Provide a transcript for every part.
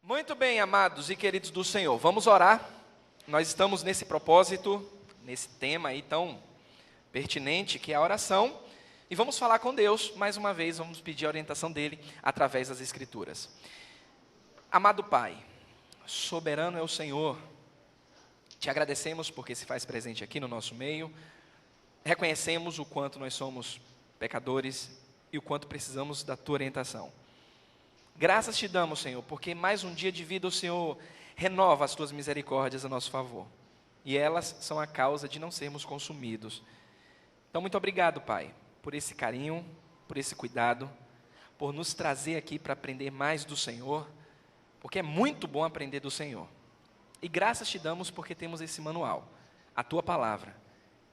Muito bem, amados e queridos do Senhor, vamos orar. Nós estamos nesse propósito, nesse tema aí tão pertinente que é a oração, e vamos falar com Deus, mais uma vez, vamos pedir a orientação dEle através das Escrituras. Amado Pai, soberano é o Senhor, te agradecemos porque se faz presente aqui no nosso meio, reconhecemos o quanto nós somos pecadores e o quanto precisamos da Tua orientação. Graças te damos, Senhor, porque mais um dia de vida o Senhor renova as Tuas misericórdias a nosso favor. E elas são a causa de não sermos consumidos. Então, muito obrigado, Pai, por esse carinho, por esse cuidado, por nos trazer aqui para aprender mais do Senhor, porque é muito bom aprender do Senhor. E graças te damos porque temos esse manual, a Tua Palavra,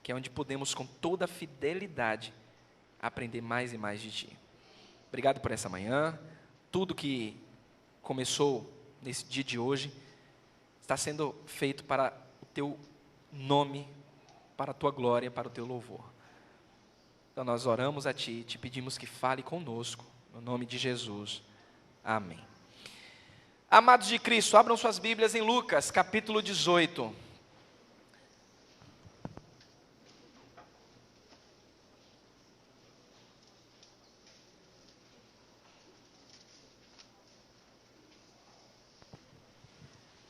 que é onde podemos com toda fidelidade aprender mais e mais de Ti. Obrigado por essa manhã. Tudo que começou nesse dia de hoje está sendo feito para o Teu nome, para a Tua glória, para o Teu louvor. Então nós oramos a Ti, te pedimos que fale conosco, no nome de Jesus. Amém. Amados de Cristo, abram suas Bíblias em Lucas, capítulo 18.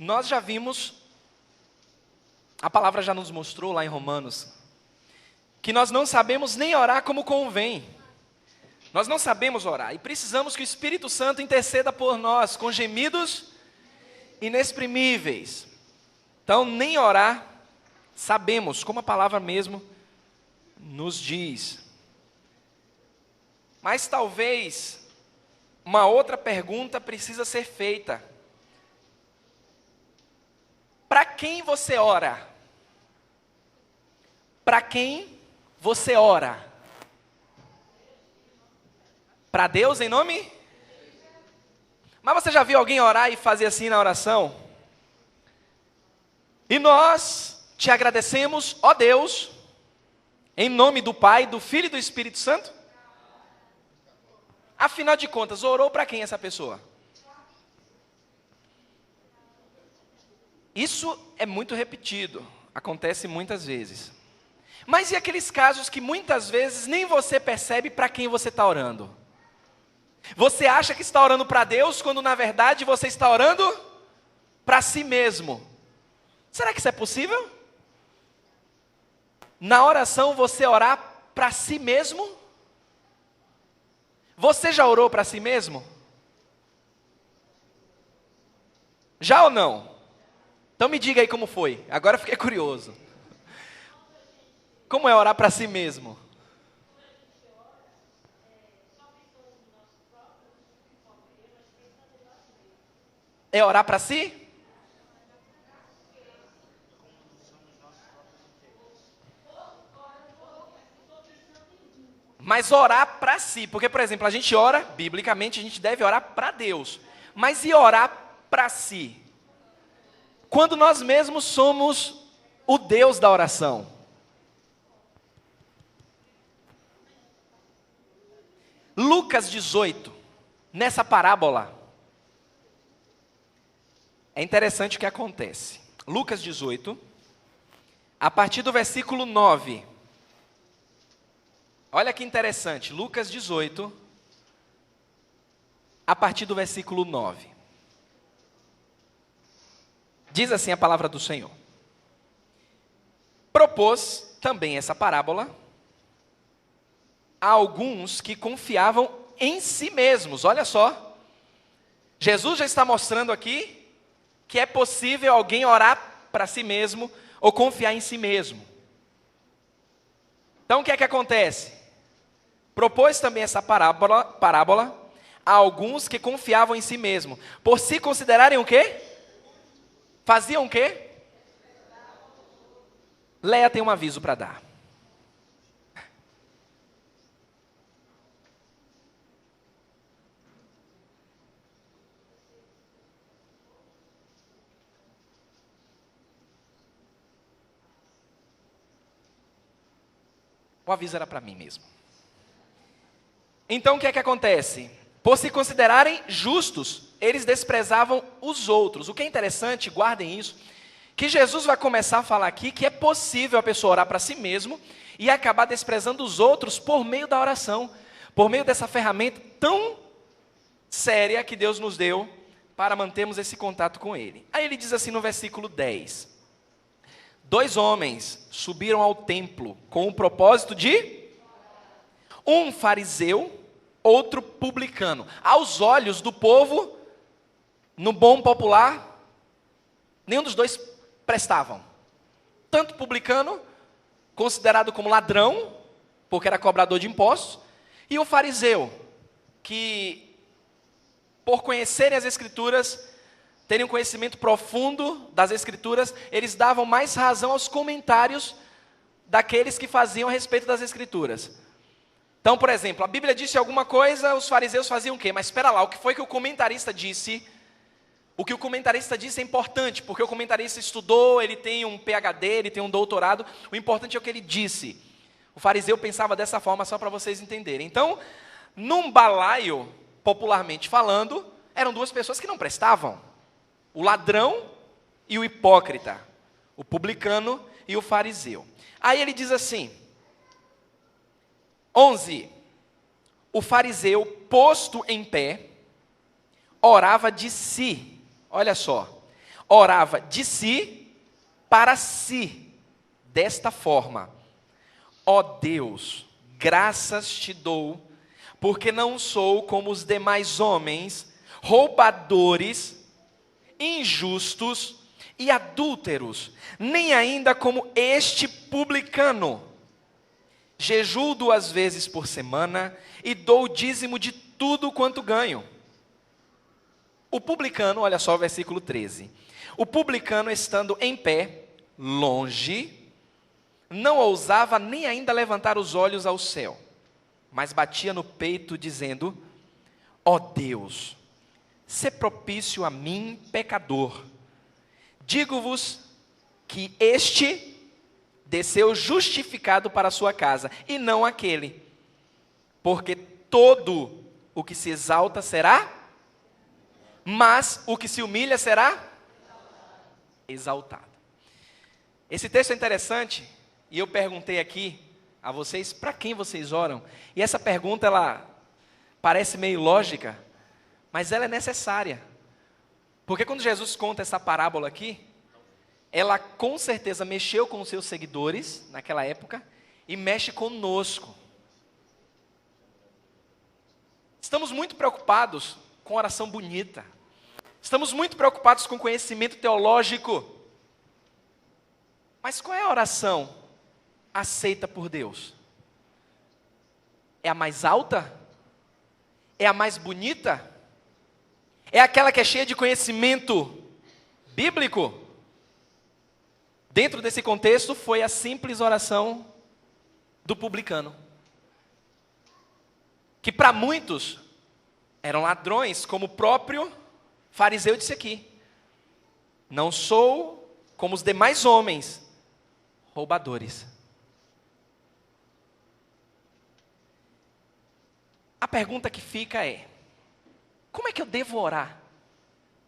Nós já vimos, a palavra já nos mostrou lá em Romanos, que nós não sabemos nem orar como convém. Nós não sabemos orar e precisamos que o Espírito Santo interceda por nós com gemidos inexprimíveis. Então, nem orar sabemos, como a palavra mesmo nos diz. Mas talvez uma outra pergunta precisa ser feita. Para quem você ora? Para quem você ora? Para Deus em nome? Mas você já viu alguém orar e fazer assim na oração? E nós te agradecemos, ó Deus, em nome do Pai, do Filho e do Espírito Santo? Afinal de contas, orou para quem essa pessoa? Isso é muito repetido, acontece muitas vezes. Mas e aqueles casos que muitas vezes nem você percebe para quem você está orando? Você acha que está orando para Deus, quando na verdade você está orando para si mesmo. Será que isso é possível? Na oração você orar para si mesmo? Você já orou para si mesmo? Já ou não? Então me diga aí como foi, agora eu fiquei curioso. Como é orar para si mesmo? É orar para si? Mas orar para si, porque por exemplo, a gente ora, biblicamente a gente deve orar para Deus. Mas e orar para si? Quando nós mesmos somos o Deus da oração. Lucas 18, nessa parábola, é interessante o que acontece. Lucas 18, a partir do versículo 9. Olha que interessante, Lucas 18, a partir do versículo 9. Diz assim a palavra do Senhor. Propôs também essa parábola a alguns que confiavam em si mesmos. Olha só, Jesus já está mostrando aqui que é possível alguém orar para si mesmo ou confiar em si mesmo. Então o que é que acontece? Propôs também essa parábola a alguns que confiavam em si mesmo, por se considerarem o quê? Faziam o quê? Leia tem um aviso para dar. O aviso era para mim mesmo. Então o que é que acontece? Por se considerarem justos eles desprezavam os outros. O que é interessante, guardem isso, que Jesus vai começar a falar aqui que é possível a pessoa orar para si mesmo e acabar desprezando os outros por meio da oração, por meio dessa ferramenta tão séria que Deus nos deu para mantermos esse contato com Ele. Aí ele diz assim no versículo 10: 2 homens subiram ao templo com o propósito de um fariseu, outro publicano. Aos olhos do povo, no bom popular, nenhum dos dois prestavam. Tanto publicano, considerado como ladrão, porque era cobrador de impostos, e o fariseu, que por conhecerem as Escrituras, terem um conhecimento profundo das Escrituras, eles davam mais razão aos comentários daqueles que faziam a respeito das Escrituras. Então, por exemplo, a Bíblia disse alguma coisa, os fariseus faziam o quê? Mas espera lá, o que foi que o comentarista disse? O que o comentarista disse é importante, porque o comentarista estudou, ele tem um PhD, ele tem um doutorado, o importante é o que ele disse. O fariseu pensava dessa forma, só para vocês entenderem. Então, num balaio, popularmente falando, eram 2 pessoas que não prestavam. O ladrão e o hipócrita, o publicano e o fariseu. Aí ele diz assim, 11, o fariseu, posto em pé, orava de si, olha só, orava de si para si, desta forma: ó Deus, graças te dou, porque não sou como os demais homens, roubadores, injustos e adúlteros, nem ainda como este publicano. Jejuo 2 vezes por semana e dou o dízimo de tudo quanto ganho. O publicano, olha só o versículo 13. O publicano, estando em pé, longe, não ousava nem ainda levantar os olhos ao céu, mas batia no peito, dizendo: ó Deus, sê propício a mim, pecador. Digo-vos que este desceu justificado para a sua casa, e não aquele. Porque todo o que se exalta será, mas o que se humilha será exaltado. Esse texto é interessante, e eu perguntei aqui a vocês, para quem vocês oram? E essa pergunta, ela parece meio lógica, mas ela é necessária. Porque quando Jesus conta essa parábola aqui, ela com certeza mexeu com os seus seguidores naquela época e mexe conosco. Estamos muito preocupados com oração bonita. Estamos muito preocupados com conhecimento teológico. Mas qual é a oração aceita por Deus? É a mais alta? É a mais bonita? É aquela que é cheia de conhecimento bíblico? Dentro desse contexto, foi a simples oração do publicano, que para muitos eram ladrões, como o próprio fariseu disse aqui: não sou como os demais homens, roubadores. A pergunta que fica é: como é que eu devo orar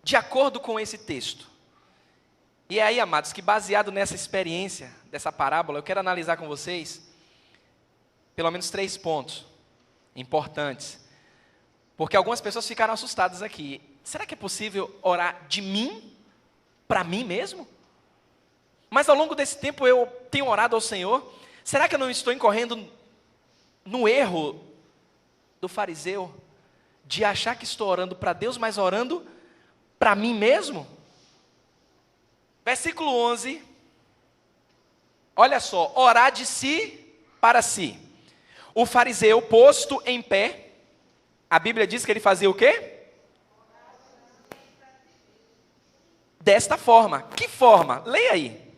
de acordo com esse texto? E aí, amados, que baseado nessa experiência, dessa parábola, eu quero analisar com vocês pelo menos 3 pontos importantes. Porque algumas pessoas ficaram assustadas aqui. Será que é possível orar de mim, para mim mesmo? Mas ao longo desse tempo eu tenho orado ao Senhor. Será que eu não estou incorrendo no erro do fariseu, de achar que estou orando para Deus, mas orando para mim mesmo? Versículo 11, olha só, orar de si para si. O fariseu, posto em pé, a Bíblia diz que ele fazia o quê? Desta forma. Que forma? Leia aí.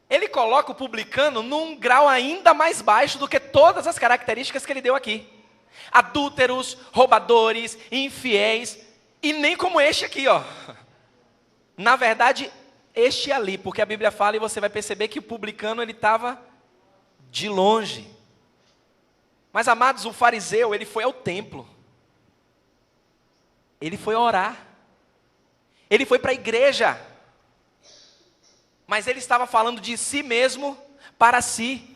Ele coloca o publicano num grau ainda mais baixo do que todas as características que ele deu aqui. Adúlteros, roubadores, infiéis, e nem como este aqui, ó. Na verdade, este ali, porque a Bíblia fala e você vai perceber que o publicano ele estava de longe. Mas amados, o fariseu ele foi ao templo, ele foi orar, ele foi para a igreja, mas ele estava falando de si mesmo para si,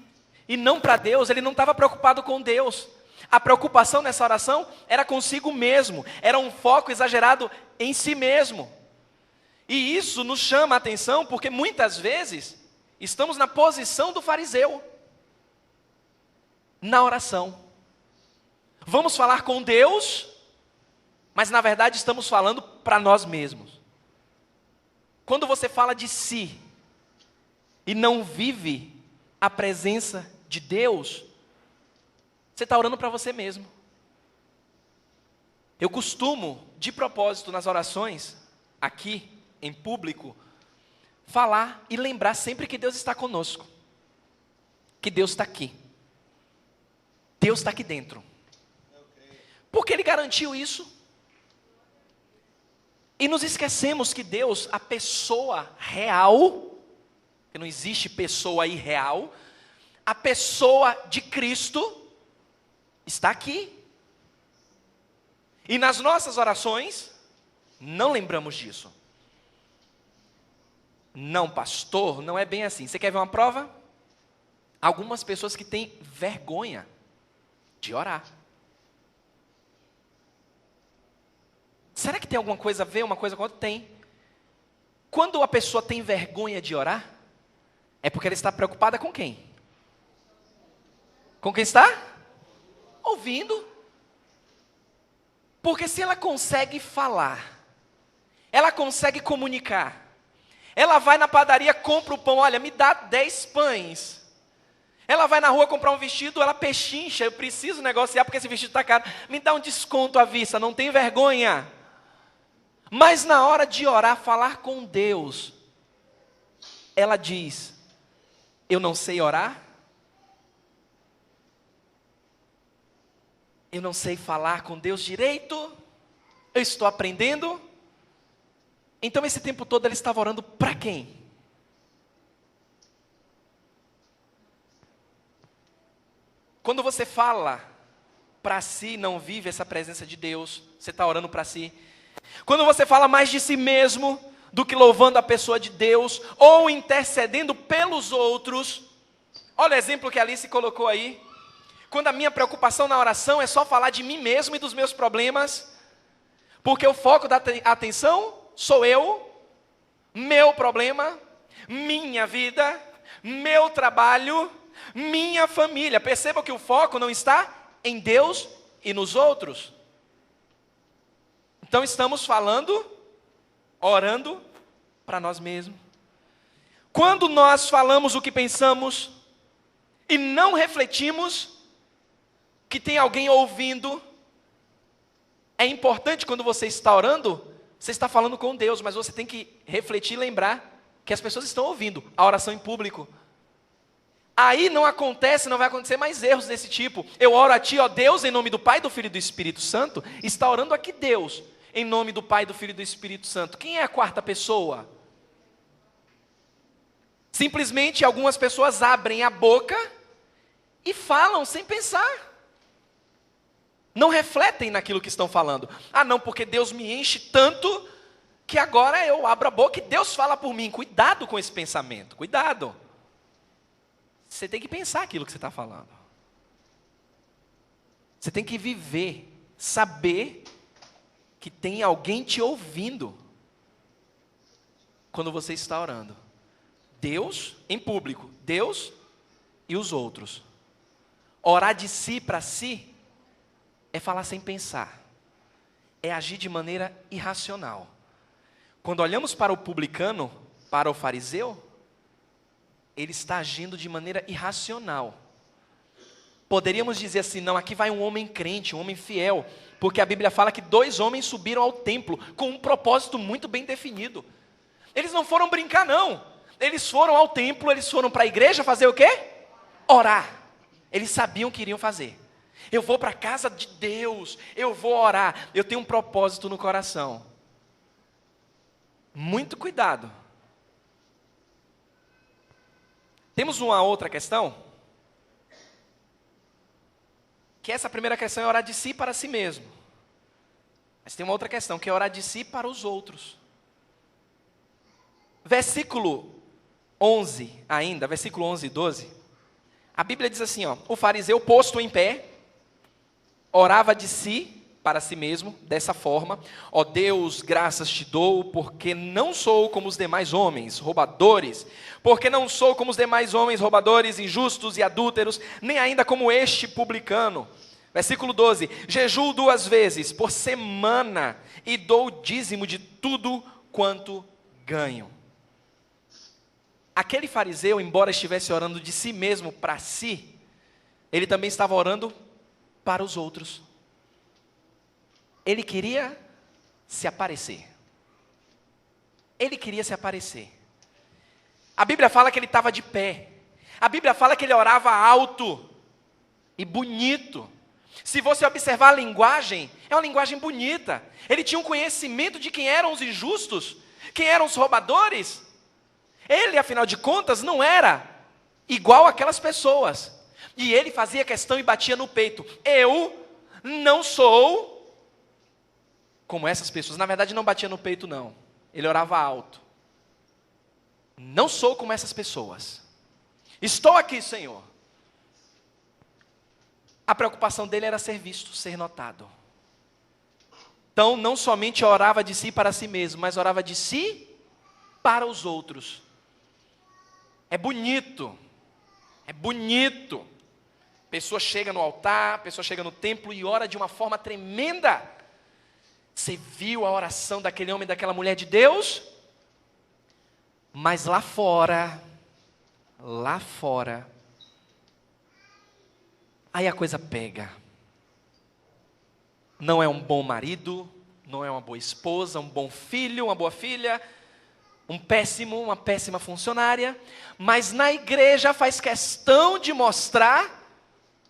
e não para Deus. Ele não estava preocupado com Deus. A preocupação nessa oração era consigo mesmo, era um foco exagerado em si mesmo. E isso nos chama a atenção porque muitas vezes estamos na posição do fariseu, na oração. Vamos falar com Deus, mas na verdade estamos falando para nós mesmos. Quando você fala de si e não vive a presença de Deus, você está orando para você mesmo. Eu costumo, de propósito, nas orações, aqui, em público, falar e lembrar sempre que Deus está conosco. Que Deus está aqui. Deus está aqui dentro. Porque Ele garantiu isso. E nos esquecemos que Deus, a pessoa real, que não existe pessoa irreal, a pessoa de Cristo está aqui. E nas nossas orações, não lembramos disso. Não, pastor, não é bem assim. Você quer ver uma prova? Algumas pessoas que têm vergonha de orar. Será que tem alguma coisa a ver uma coisa com a outra? Tem. Quando a pessoa tem vergonha de orar, é porque ela está preocupada com quem? Com quem está? Ouvindo. Porque se ela consegue falar, ela consegue comunicar, ela vai na padaria, compra o pão, olha, me dá 10 pães. Ela vai na rua comprar um vestido, ela pechincha, eu preciso negociar porque esse vestido está caro. Me dá um desconto à vista, não tem vergonha. Mas na hora de orar, falar com Deus, ela diz, eu não sei orar, eu não sei falar com Deus direito, eu estou aprendendo. Então esse tempo todo ela estava orando para quem? Quando você fala para si, não vive essa presença de Deus, você está orando para si. Quando você fala mais de si mesmo do que louvando a pessoa de Deus, ou intercedendo pelos outros, olha o exemplo que a Alice colocou aí. Quando a minha preocupação na oração é só falar de mim mesmo e dos meus problemas, porque o foco da atenção sou eu, meu problema, minha vida, meu trabalho, minha família. Perceba que o foco não está em Deus e nos outros. Então estamos falando, orando para nós mesmos. Quando nós falamos o que pensamos e não refletimos que tem alguém ouvindo, é importante quando você está orando, você está falando com Deus, mas você tem que refletir e lembrar que as pessoas estão ouvindo a oração em público. Aí não vai acontecer mais erros desse tipo. Eu oro a ti, ó Deus, em nome do Pai, do Filho e do Espírito Santo. Está orando aqui Deus, em nome do Pai, do Filho e do Espírito Santo. Quem é a quarta pessoa? Simplesmente algumas pessoas abrem a boca e falam sem pensar. Não refletem naquilo que estão falando. Ah não, porque Deus me enche tanto que agora eu abro a boca e Deus fala por mim. Cuidado com esse pensamento, cuidado. Você tem que pensar aquilo que você está falando. Você tem que viver, saber que tem alguém te ouvindo quando você está orando. Deus em público, Deus e os outros. Orar de si para si é falar sem pensar, é agir de maneira irracional. Quando olhamos para o publicano, para o fariseu, ele está agindo de maneira irracional. Poderíamos dizer assim, não, aqui vai um homem crente, um homem fiel, porque a Bíblia fala que 2 homens subiram ao templo com um propósito muito bem definido. Eles não foram brincar não, eles foram ao templo, eles foram para a igreja fazer o quê? Orar. Eles sabiam o que iriam fazer. Eu vou para a casa de Deus, eu vou orar, eu tenho um propósito no coração. Muito cuidado Temos uma outra questão, que essa primeira questão é orar de si para si mesmo. Mas tem uma outra questão, que é orar de si para os outros. Versículo 11 ainda, versículo 11 e 12, a Bíblia diz assim, ó: o fariseu posto em pé, orava de si para si mesmo, dessa forma: ó Deus, graças te dou, porque não sou como os demais homens, roubadores, porque não sou como os demais homens, roubadores, injustos e adúlteros, nem ainda como este publicano. Versículo 12: jejuo 2 vezes por semana e dou o dízimo de tudo quanto ganho. Aquele fariseu, embora estivesse orando de si mesmo para si, ele também estava orando para os outros. Ele queria se aparecer. Ele queria se aparecer. A Bíblia fala que ele estava de pé. A Bíblia fala que ele orava alto e bonito. Se você observar a linguagem, é uma linguagem bonita. Ele tinha um conhecimento de quem eram os injustos, quem eram os roubadores. Ele, afinal de contas, não era igual àquelas pessoas. E ele fazia questão e batia no peito: eu não sou como essas pessoas. Na verdade, não batia no peito, não. Ele orava alto. Não sou como essas pessoas. Estou aqui, Senhor. A preocupação dele era ser visto, ser notado. Então, não somente orava de si para si mesmo, mas orava de si para os outros. É bonito. É bonito. A pessoa chega no altar, a pessoa chega no templo e ora de uma forma tremenda. Você viu a oração daquele homem e daquela mulher de Deus? Mas lá fora, aí a coisa pega. Não é um bom marido, não é uma boa esposa, um bom filho, uma boa filha, uma péssima funcionária, mas na igreja faz questão de mostrar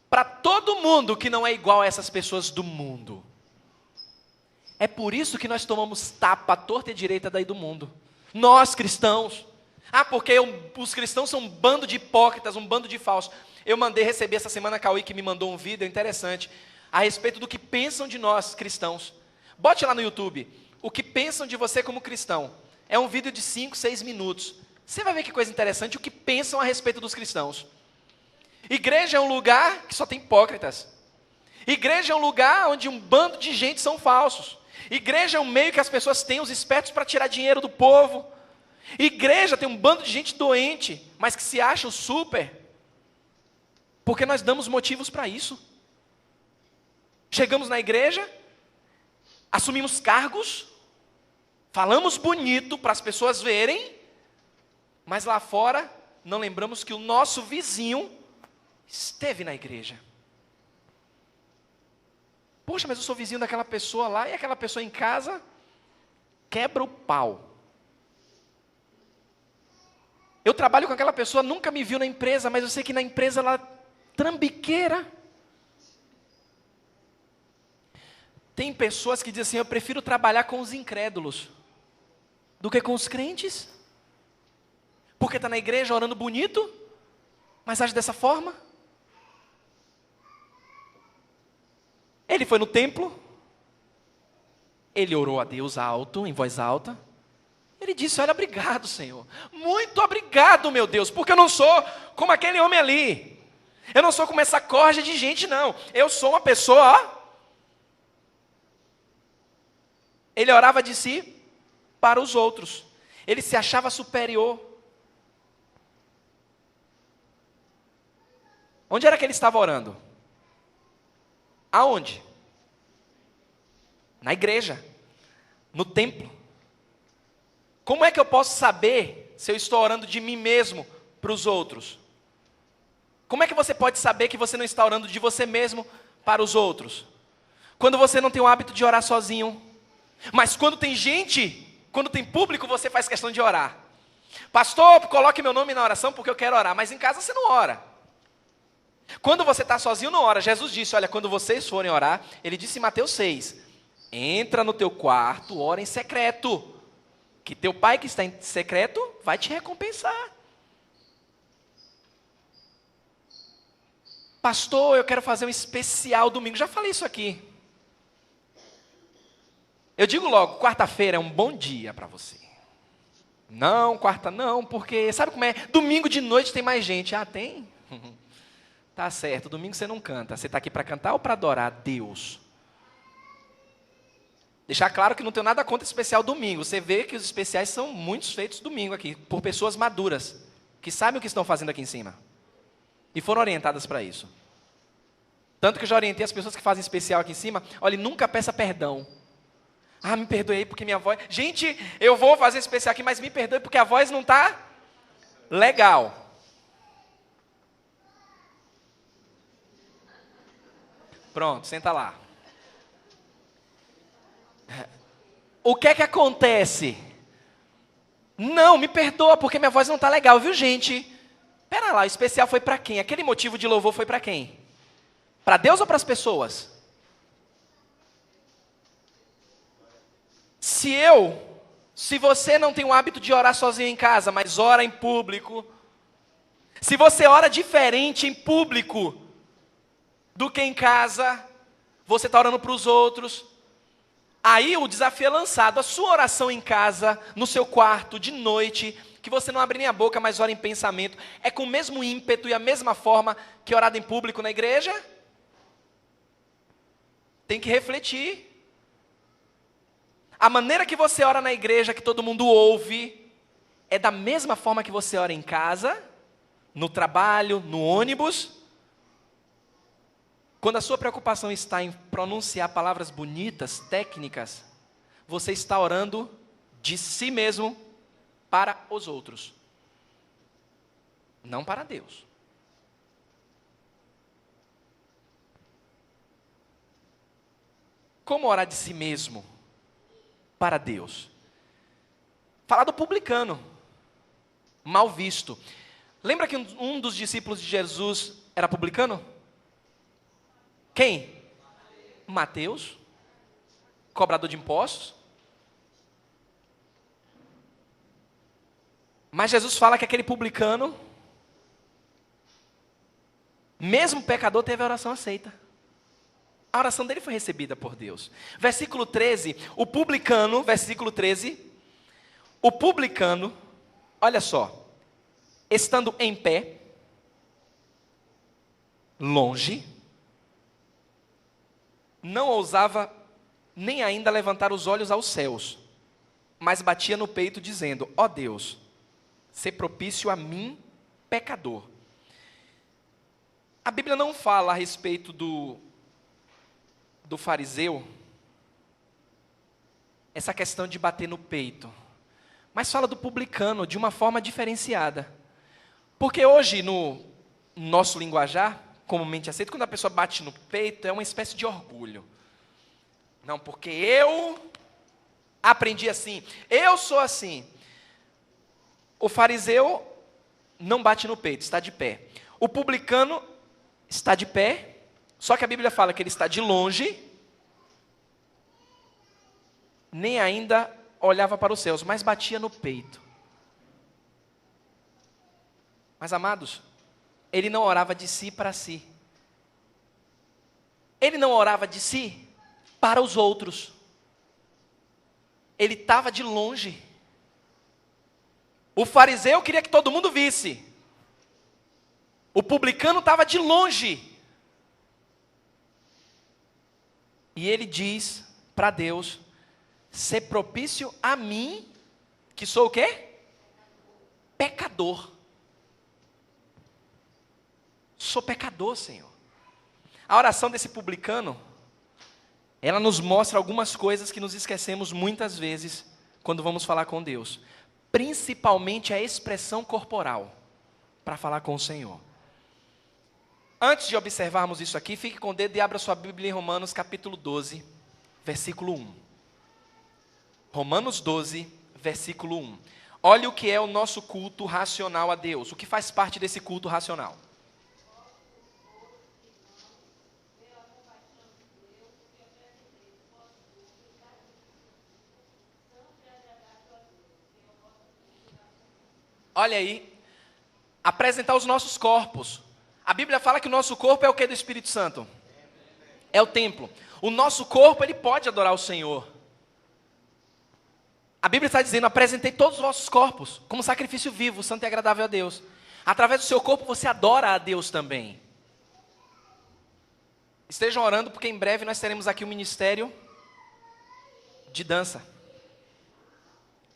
para todo mundo que não é igual a essas pessoas do mundo. É por isso que nós tomamos tapa à torta e à direita daí do mundo. Nós cristãos. Porque os cristãos são um bando de hipócritas, um bando de falsos. Eu mandei receber essa semana a Cauê, que me mandou um vídeo interessante a respeito do que pensam de nós cristãos. Bote lá no YouTube, o que pensam de você como cristão. É um vídeo de 5, 6 minutos. Você vai ver que coisa interessante, o que pensam a respeito dos cristãos. Igreja é um lugar que só tem hipócritas. Igreja é um lugar onde um bando de gente são falsos. Igreja é um meio que as pessoas têm os espertos para tirar dinheiro do povo. Igreja tem um bando de gente doente, mas que se acham super. Porque nós damos motivos para isso. Chegamos na igreja, assumimos cargos, falamos bonito para as pessoas verem, mas lá fora não lembramos que o nosso vizinho esteve na igreja. Poxa, mas eu sou vizinho daquela pessoa lá, e aquela pessoa em casa quebra o pau. Eu trabalho com aquela pessoa, nunca me viu na empresa, mas eu sei que na empresa ela trambiqueira. Tem pessoas que dizem assim: eu prefiro trabalhar com os incrédulos do que com os crentes. Porque está na igreja orando bonito, mas age dessa forma. Ele foi no templo, ele orou a Deus alto, em voz alta. Ele disse: olha, obrigado, Senhor. Muito obrigado, meu Deus, porque eu não sou como aquele homem ali. Eu não sou como essa corja de gente, não. Eu sou uma pessoa, ó. Ele orava de si para os outros. Ele se achava superior. Onde era que ele estava orando? Aonde? Na igreja. No templo. Como é que eu posso saber se eu estou orando de mim mesmo para os outros? Como é que você pode saber que você não está orando de você mesmo para os outros? Quando você não tem o hábito de orar sozinho. Mas quando tem gente, quando tem público, você faz questão de orar. Pastor, coloque meu nome na oração porque eu quero orar. Mas em casa você não ora. Quando você está sozinho, não ora. Jesus disse: olha, quando vocês forem orar, ele disse em Mateus 6, entra no teu quarto, ora em secreto, que teu pai que está em secreto vai te recompensar. Pastor, eu quero fazer um especial domingo. Já falei isso aqui. Eu digo logo, quarta-feira é um bom dia para você. Não, quarta não, porque sabe como é? Domingo de noite tem mais gente. Ah, tem? Tá certo, domingo você não canta. Você está aqui para cantar ou para adorar a Deus? Deixar claro que não tenho nada contra especial domingo. Você vê que os especiais são muitos feitos domingo aqui, por pessoas maduras, que sabem o que estão fazendo aqui em cima. E foram orientadas para isso. Tanto que eu já orientei as pessoas que fazem especial aqui em cima. Olha, nunca peça perdão. Ah, me perdoe aí porque minha voz... Gente, eu vou fazer especial aqui, mas me perdoe porque a voz não está legal. Pronto, senta lá. O que é que acontece? Não, me perdoa porque minha voz não está legal, viu, gente? Pera lá, o especial foi para quem? Aquele motivo de louvor foi para quem? Para Deus ou para as pessoas? Se você não tem o hábito de orar sozinho em casa, mas ora em público, se você ora diferente em público do que em casa, você está orando para os outros, aí o desafio é lançado. A sua oração em casa, no seu quarto, de noite, que você não abre nem a boca, mas ora em pensamento, é com o mesmo ímpeto e a mesma forma que orado em público na igreja? Tem que refletir. A maneira que você ora na igreja, que todo mundo ouve, é da mesma forma que você ora em casa, no trabalho, no ônibus. Quando a sua preocupação está em pronunciar palavras bonitas, técnicas, você está orando de si mesmo para os outros, não para Deus. Como orar de si mesmo para Deus? Falar do publicano, mal visto. Lembra que um dos discípulos de Jesus era publicano? Quem? Mateus, cobrador de impostos. Mas Jesus fala que aquele publicano, mesmo pecador, teve a oração aceita. A oração dele foi recebida por Deus. Versículo 13, o publicano, versículo 13, o publicano, olha só, estando em pé, longe, não ousava nem ainda levantar os olhos aos céus, mas batia no peito dizendo: ó Deus, sê propício a mim, pecador. A Bíblia não fala a respeito do fariseu, essa questão de bater no peito, mas fala do publicano de uma forma diferenciada. Porque hoje, no nosso linguajar, comumente aceito, quando a pessoa bate no peito, é uma espécie de orgulho. Não, porque eu aprendi assim, eu sou assim. O fariseu não bate no peito, está de pé. O publicano está de pé, só que a Bíblia fala que ele está de longe, nem ainda olhava para os céus, mas batia no peito. Mas, amados, ele não orava de si para si. Ele não orava de si para os outros. Ele estava de longe. O fariseu queria que todo mundo visse. O publicano estava de longe. E ele diz para Deus: ser propício a mim, que sou o quê? Pecador. Sou pecador, Senhor. A oração desse publicano, ela nos mostra algumas coisas que nos esquecemos muitas vezes quando vamos falar com Deus. Principalmente a expressão corporal, para falar com o Senhor. Antes de observarmos isso aqui, fique com o dedo e abra sua Bíblia em Romanos capítulo 12, versículo 1. Romanos 12, versículo 1. Olha o que é o nosso culto racional a Deus. O que faz parte desse culto racional? Olha aí, apresentar os nossos corpos. A Bíblia fala que o nosso corpo é o que do Espírito Santo? É o templo. O nosso corpo, ele pode adorar o Senhor. A Bíblia está dizendo, apresentei todos os vossos corpos como sacrifício vivo, santo e agradável a Deus. Através do seu corpo você adora a Deus também. Estejam orando, porque em breve nós teremos aqui um ministério de dança,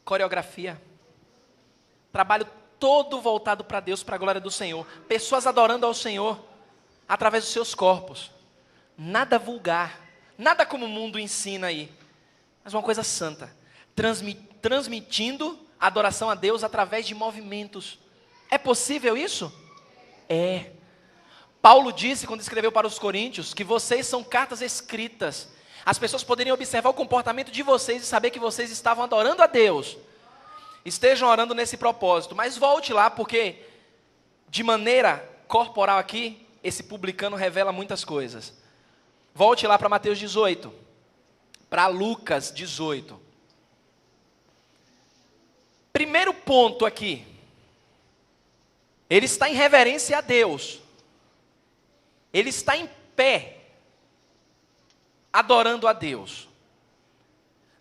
coreografia, trabalho todo voltado para Deus, para a glória do Senhor. Pessoas adorando ao Senhor através dos seus corpos. Nada vulgar, nada como o mundo ensina aí, mas uma coisa santa. Transmitindo adoração a Deus através de movimentos. É possível isso? É. Paulo disse, quando escreveu para os Coríntios, que vocês são cartas escritas. As pessoas poderiam observar o comportamento de vocês e saber que vocês estavam adorando a Deus. Estejam orando nesse propósito. Mas volte lá, porque de maneira corporal aqui, esse publicano revela muitas coisas. Volte lá para Mateus 18. Para Lucas 18. Primeiro ponto aqui. Ele está em reverência a Deus. Ele está em pé, adorando a Deus.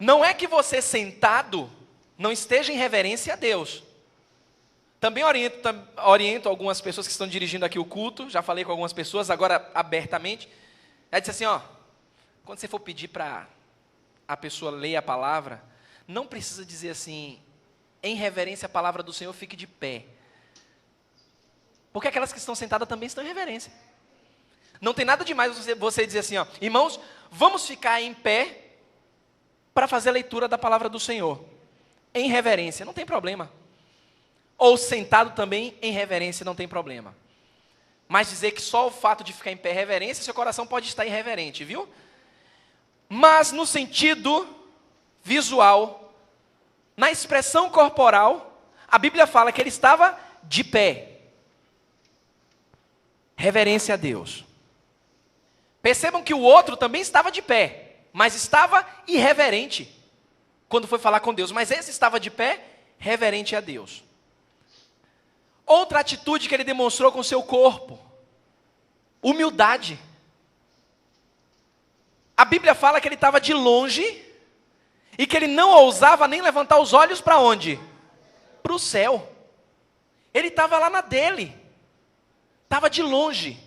Não é que você sentado não esteja em reverência a Deus. Também oriento algumas pessoas que estão dirigindo aqui o culto, já falei com algumas pessoas, agora abertamente. Ela disse assim, ó, quando você for pedir para a pessoa ler a palavra, não precisa dizer assim, em reverência à palavra do Senhor, fique de pé. Porque aquelas que estão sentadas também estão em reverência. Não tem nada demais você dizer assim, ó, irmãos, vamos ficar em pé para fazer a leitura da palavra do Senhor. Em reverência, não tem problema. Ou sentado também em reverência, não tem problema. Mas dizer que só o fato de ficar em pé é reverência, seu coração pode estar irreverente, viu? Mas no sentido visual, na expressão corporal, a Bíblia fala que ele estava de pé. Reverência a Deus. Percebam que o outro também estava de pé, mas estava irreverente quando foi falar com Deus. Mas esse estava de pé, reverente a Deus. Outra atitude que ele demonstrou com seu corpo, humildade. A Bíblia fala que ele estava de longe e que ele não ousava nem levantar os olhos para onde? Para o céu. Ele estava lá na dele. Estava de longe,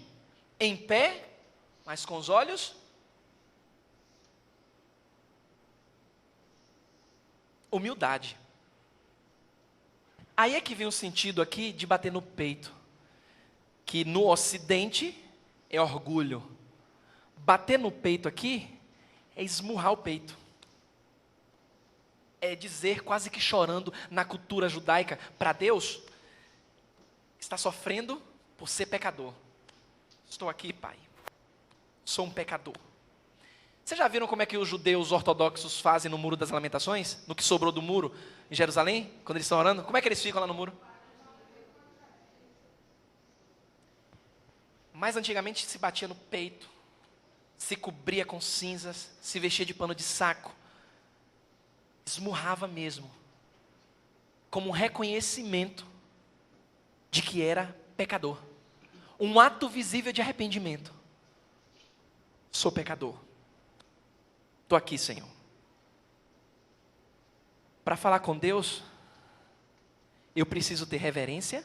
em pé, mas com os olhos. Humildade. Aí é que vem o sentido aqui de bater no peito. Que no Ocidente é orgulho. Bater no peito aqui é esmurrar o peito. É dizer quase que chorando na cultura judaica para Deus, está sofrendo por ser pecador. Estou aqui, Pai. Sou um pecador. Vocês já viram como é que os judeus ortodoxos fazem no Muro das Lamentações? No que sobrou do muro em Jerusalém? Quando eles estão orando? Como é que eles ficam lá no muro? Mas antigamente se batia no peito, se cobria com cinzas, se vestia de pano de saco. Esmurrava mesmo. Como um reconhecimento de que era pecador. Um ato visível de arrependimento. Sou pecador. Estou aqui, Senhor. Para falar com Deus, eu preciso ter reverência,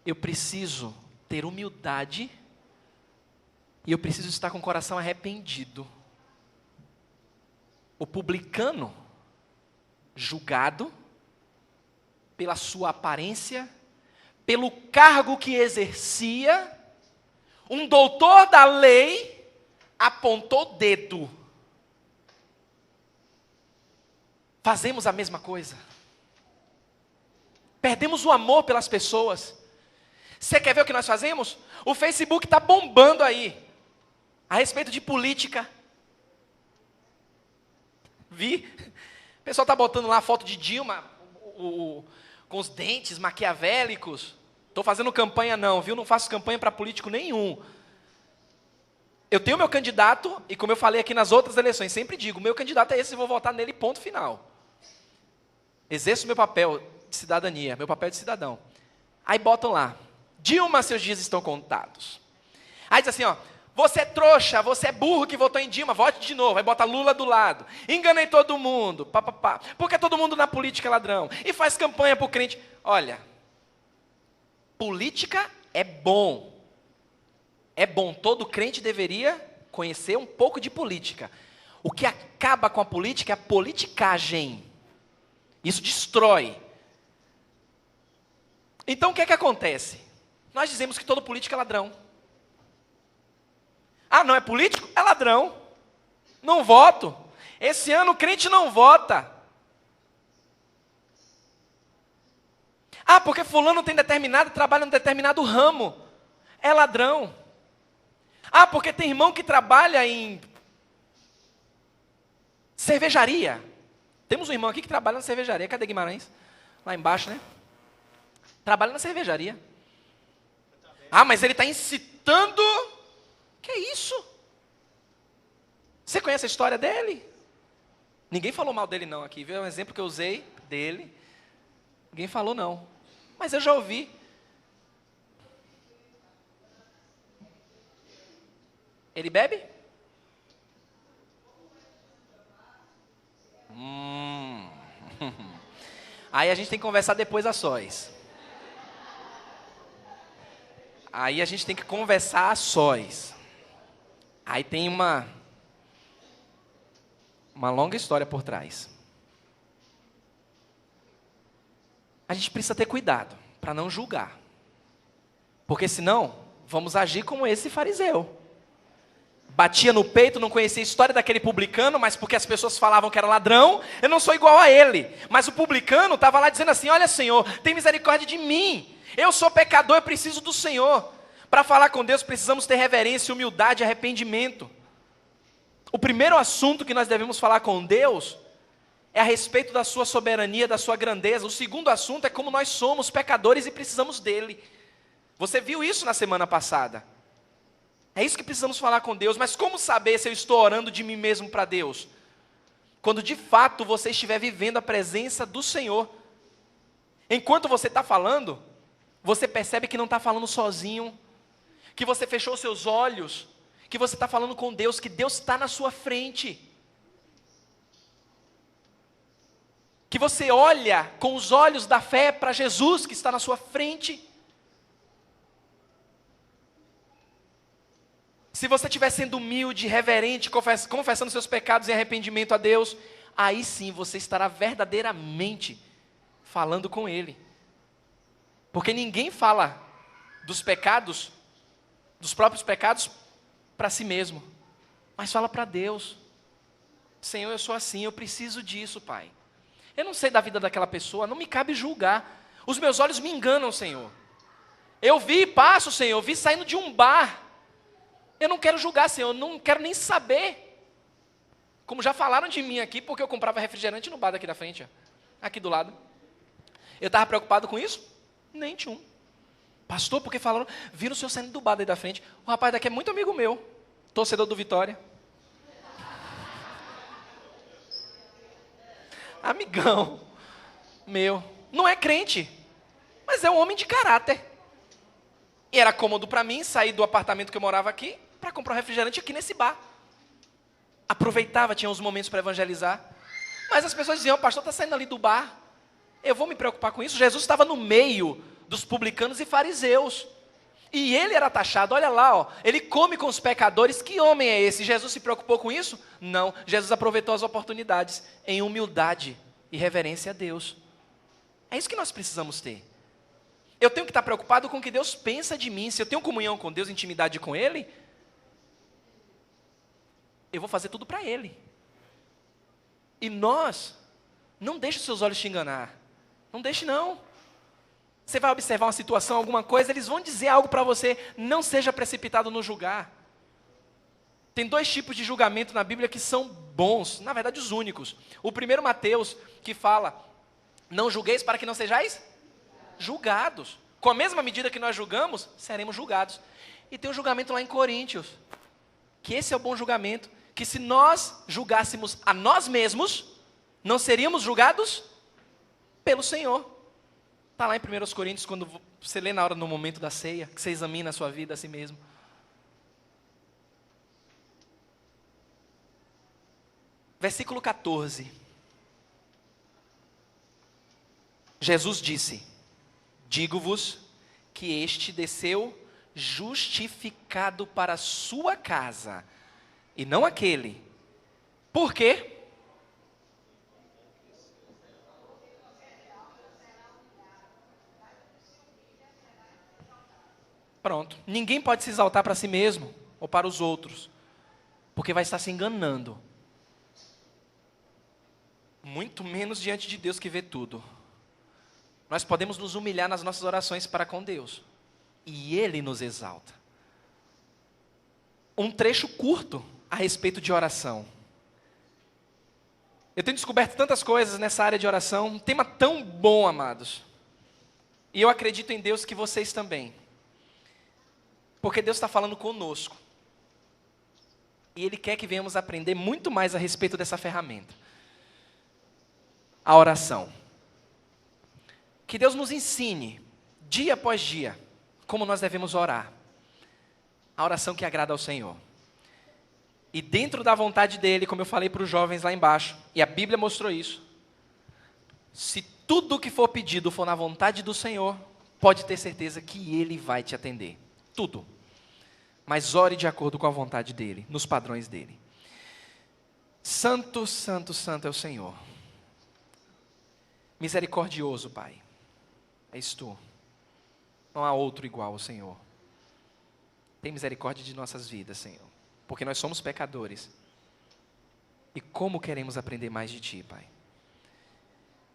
eu preciso ter humildade, e eu preciso estar com o coração arrependido. O publicano, julgado pela sua aparência, pelo cargo que exercia, um doutor da lei apontou o dedo. Fazemos a mesma coisa. Perdemos o amor pelas pessoas. Você quer ver o que nós fazemos? O Facebook está bombando aí, a respeito de política. Vi? O pessoal está botando lá a foto de Dilma, com os dentes maquiavélicos. Estou fazendo campanha não, viu? Não faço campanha para político nenhum. Eu tenho meu candidato, e como eu falei aqui nas outras eleições, sempre digo, meu candidato é esse, eu vou votar nele, ponto final. Exerço meu papel de cidadania, meu papel de cidadão. Aí botam lá, Dilma, seus dias estão contados. Aí diz assim, ó, você é trouxa, você é burro que votou em Dilma, vote de novo. Aí bota Lula do lado. Enganei todo mundo, papapá. Porque todo mundo na política é ladrão. E faz campanha pro crente. Olha, política é bom. É bom, todo crente deveria conhecer um pouco de política. O que acaba com a política é a politicagem. Isso destrói. Então o que é que acontece? Nós dizemos que todo político é ladrão. Ah, não é político? É ladrão. Não voto. Esse ano o crente não vota. Ah, porque fulano trabalha em determinado ramo. É ladrão. Ah, porque tem irmão que trabalha em cervejaria. Temos um irmão aqui que trabalha na cervejaria. Cadê Guimarães? Lá embaixo, né? Trabalha na cervejaria. Ah, mas ele está incitando... Que isso? Você conhece a história dele? Ninguém falou mal dele não aqui, viu? É um exemplo que eu usei dele. Ninguém falou não. Mas eu já ouvi. Ele bebe? Aí a gente tem que conversar depois a sós. Aí a gente tem que conversar a sós. Aí tem uma longa história por trás. A gente precisa ter cuidado para não julgar. Porque senão, vamos agir como esse fariseu. Batia no peito, não conhecia a história daquele publicano, mas porque as pessoas falavam que era ladrão, eu não sou igual a ele. Mas o publicano estava lá dizendo assim, olha Senhor, tem misericórdia de mim. Eu sou pecador, eu preciso do Senhor. Para falar com Deus precisamos ter reverência, humildade e arrependimento. O primeiro assunto que nós devemos falar com Deus é a respeito da sua soberania, da sua grandeza. O segundo assunto é como nós somos pecadores e precisamos dele. Você viu isso na semana passada. É isso que precisamos falar com Deus. Mas como saber se eu estou orando de mim mesmo para Deus? Quando de fato você estiver vivendo a presença do Senhor. Enquanto você está falando, você percebe que não está falando sozinho, que você fechou seus olhos, que você está falando com Deus, que Deus está na sua frente. Que você olha com os olhos da fé para Jesus que está na sua frente. Se você estiver sendo humilde, reverente, confessando seus pecados em arrependimento a Deus, aí sim você estará verdadeiramente falando com Ele. Porque ninguém fala dos pecados, dos próprios pecados, para si mesmo, mas fala para Deus. Senhor, eu sou assim, eu preciso disso, Pai. Eu não sei da vida daquela pessoa, não me cabe julgar. Os meus olhos me enganam, Senhor. Eu vi, passo, Senhor, eu vi saindo de um bar. Eu não quero julgar, Senhor, eu não quero nem saber. Como já falaram de mim aqui, porque eu comprava refrigerante no bar daqui da frente, ó, aqui do lado. Eu estava preocupado com isso? Nem tinha um. Pastor, porque falaram, viram o senhor saindo do bar daí da frente. O rapaz daqui é muito amigo meu, torcedor do Vitória. Amigão meu. Não é crente, mas é um homem de caráter. E era cômodo para mim sair do apartamento que eu morava aqui para comprar um refrigerante aqui nesse bar. Aproveitava, tinha uns momentos para evangelizar. Mas as pessoas diziam, o pastor está saindo ali do bar. Eu vou me preocupar com isso? Jesus estava no meio dos publicanos e fariseus. E ele era taxado, olha lá, ó, ele come com os pecadores. Que homem é esse? Jesus se preocupou com isso? Não, Jesus aproveitou as oportunidades em humildade e reverência a Deus. É isso que nós precisamos ter. Eu tenho que estar preocupado com o que Deus pensa de mim. Se eu tenho comunhão com Deus, intimidade com Ele, eu vou fazer tudo para Ele. E não deixe os seus olhos te enganar. Não deixe não. Você vai observar uma situação, alguma coisa, eles vão dizer algo para você, não seja precipitado no julgar. Tem 2 tipos de julgamento na Bíblia que são bons, na verdade os únicos. O primeiro, Mateus, que fala, não julgueis para que não sejais julgados. Com a mesma medida que nós julgamos, seremos julgados. E tem o julgamento lá em Coríntios, que esse é o bom julgamento, que se nós julgássemos a nós mesmos, não seríamos julgados pelo Senhor. está lá em 1 Coríntios, quando você lê na hora, no momento da ceia, que você examina a sua vida a si mesmo. Versículo 14. Jesus disse: digo-vos que este desceu justificado para a sua casa, e não aquele. Por quê? Pronto. Ninguém pode se exaltar para si mesmo ou para os outros, porque vai estar se enganando. Muito menos diante de Deus que vê tudo. Nós podemos nos humilhar nas nossas orações para com Deus, e Ele nos exalta. Um trecho curto a respeito de oração. Eu tenho descoberto tantas coisas nessa área de oração, um tema tão bom, amados. E eu acredito em Deus que vocês também. Porque Deus está falando conosco. E Ele quer que venhamos aprender muito mais a respeito dessa ferramenta. A oração. Que Deus nos ensine, dia após dia, como nós devemos orar. A oração que agrada ao Senhor. E dentro da vontade dEle, como eu falei para os jovens lá embaixo, e a Bíblia mostrou isso, se tudo o que for pedido for na vontade do Senhor, pode ter certeza que Ele vai te atender. Tudo. Mas ore de acordo com a vontade dEle, nos padrões dEle. Santo, santo, santo é o Senhor. Misericordioso, Pai. És Tu. Não há outro igual ao Senhor. Tem misericórdia de nossas vidas, Senhor. Porque nós somos pecadores. E como queremos aprender mais de Ti, Pai.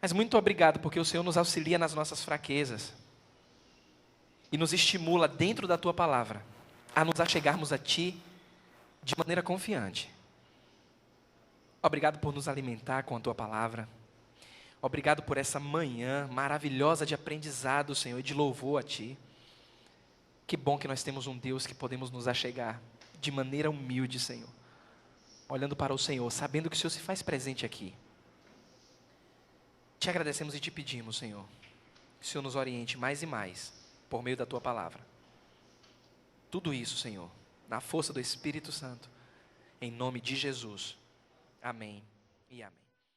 Mas muito obrigado, porque o Senhor nos auxilia nas nossas fraquezas. E nos estimula dentro da Tua palavra a nos achegarmos a Ti de maneira confiante. Obrigado por nos alimentar com a Tua palavra. Obrigado por essa manhã maravilhosa de aprendizado, Senhor, e de louvor a Ti. Que bom que nós temos um Deus que podemos nos achegar de maneira humilde, Senhor. Olhando para o Senhor, sabendo que o Senhor se faz presente aqui. Te agradecemos e te pedimos, Senhor, que o Senhor nos oriente mais e mais por meio da Tua palavra. Tudo isso, Senhor, na força do Espírito Santo, em nome de Jesus. Amém e amém.